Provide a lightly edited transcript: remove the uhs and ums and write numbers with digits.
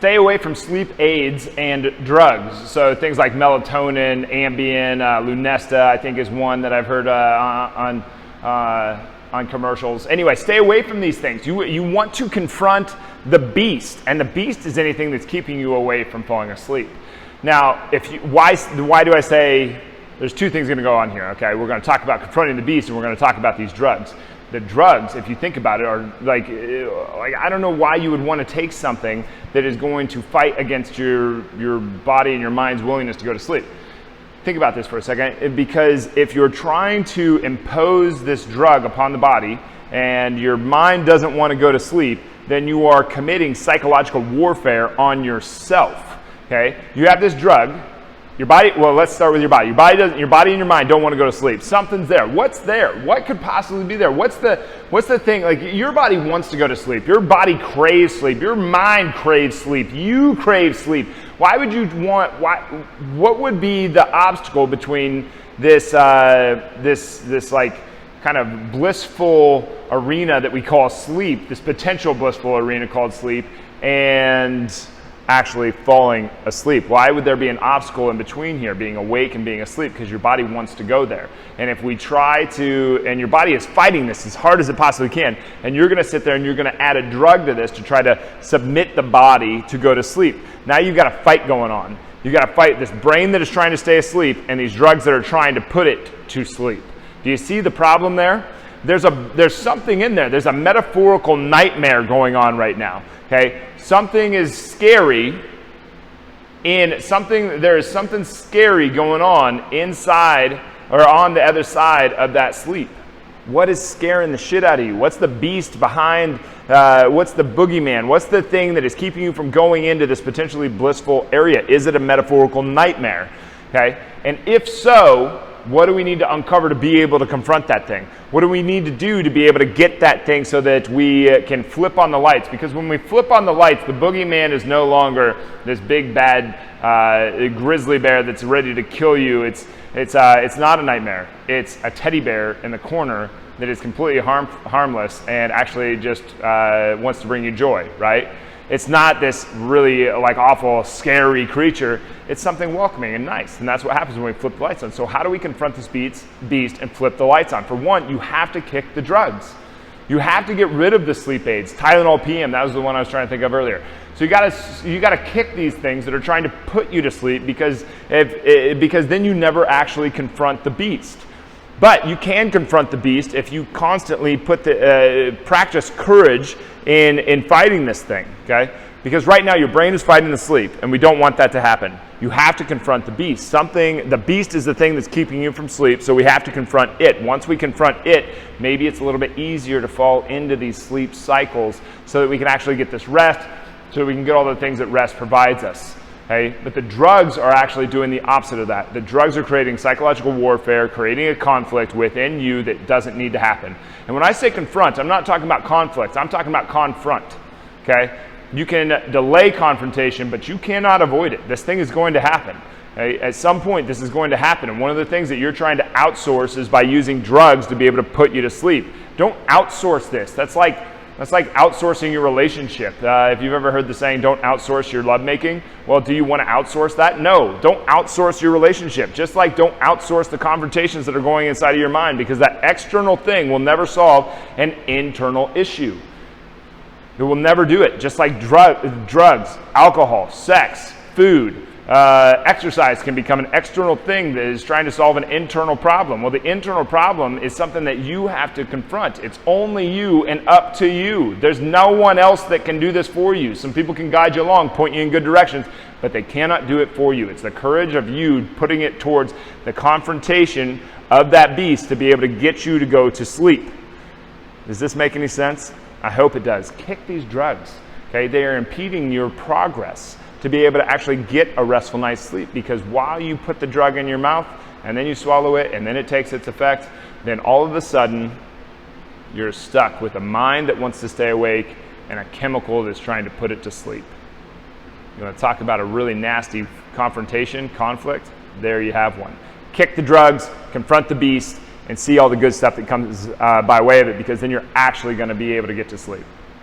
Stay away from sleep aids and drugs. So things like melatonin, Ambien, Lunesta, I think is one that I've heard on commercials. Anyway, stay away from these things. You want to confront the beast, and the beast is anything that's keeping you away from falling asleep. Now, why do I say there's two things going to go on here? Okay, we're going to talk about confronting the beast, and we're going to talk about these drugs. The drugs, if you think about it, are like I don't know why you would want to take something that is going to fight against your body and your mind's willingness to go to sleep. Think about this for a second, because if you're trying to impose this drug upon the body and your mind doesn't want to go to sleep, then you are committing psychological warfare on yourself. Okay, you have this drug. Your body, well, let's start with your body. Your body and your mind don't want to go to sleep. Something's there. What's there? What could possibly be there? What's the thing? Like, your body wants to go to sleep. Your body craves sleep. Your mind craves sleep. You crave sleep. Why would you want, what would be the obstacle between this like kind of blissful arena that we call sleep, this potential blissful arena called sleep, and actually falling asleep? Why would there be an obstacle in between here, being awake and being asleep? Because your body wants to go there. And if we try to, and your body is fighting this as hard as it possibly can, and you're going to sit there and you're going to add a drug to this to try to submit the body to go to sleep. Now you've got a fight going on. You've got to fight this brain that is trying to stay asleep and these drugs that are trying to put it to sleep. Do you see the problem there? There's something in there. There's a metaphorical nightmare going on right now. Okay, something is scary there is something scary going on inside or on the other side of that sleep. What is scaring the shit out of you? What's the beast behind, what's the boogeyman? What's the thing that is keeping you from going into this potentially blissful area? Is it a metaphorical nightmare? Okay, and if so, what do we need to uncover to be able to confront that thing? What do we need to do to be able to get that thing so that we can flip on the lights? Because when we flip on the lights, the boogeyman is no longer this big bad grizzly bear that's ready to kill you. It's not a nightmare. It's a teddy bear in the corner that is completely harmless and actually just wants to bring you joy, right? It's not this really like awful, scary creature. It's something welcoming and nice. And that's what happens when we flip the lights on. So how do we confront this beast and flip the lights on? For one, you have to kick the drugs. You have to get rid of the sleep aids. Tylenol PM, that was the one I was trying to think of earlier. So you gotta kick these things that are trying to put you to sleep because then you never actually confront the beast. But you can confront the beast if you constantly practice courage in fighting this thing, okay? Because right now your brain is fighting the sleep, and we don't want that to happen. You have to confront the beast. The beast is the thing that's keeping you from sleep, so we have to confront it. Once we confront it, maybe it's a little bit easier to fall into these sleep cycles so that we can actually get this rest, so we can get all the things that rest provides us. Okay? But the drugs are actually doing the opposite of that. The drugs are creating psychological warfare, creating a conflict within you that doesn't need to happen. And when I say confront, I'm not talking about conflict. I'm talking about confront. Okay? You can delay confrontation, but you cannot avoid it. This thing is going to happen. Okay? At some point, this is going to happen. And one of the things that you're trying to outsource is by using drugs to be able to put you to sleep. Don't outsource this. That's like outsourcing your relationship. If you've ever heard the saying, don't outsource your lovemaking, well, do you want to outsource that? No, don't outsource your relationship. Just like don't outsource the confrontations that are going inside of your mind, because that external thing will never solve an internal issue. It will never do it. Just like drugs, alcohol, sex, food, exercise can become an external thing that is trying to solve an internal problem. Well, the internal problem is something that you have to confront. It's only you and up to you. There's no one else that can do this for you. Some people can guide you along, point you in good directions, but they cannot do it for you. It's the courage of you putting it towards the confrontation of that beast to be able to get you to go to sleep. Does this make any sense? I hope it does. Kick these drugs. Okay, they are impeding your progress to be able to actually get a restful night's sleep, because while you put the drug in your mouth and then you swallow it and then it takes its effect, then all of a sudden you're stuck with a mind that wants to stay awake and a chemical that's trying to put it to sleep. You want to talk about a really nasty conflict? There you have one. Kick the drugs, confront the beast, and see all the good stuff that comes by way of it, because then you're actually going to be able to get to sleep.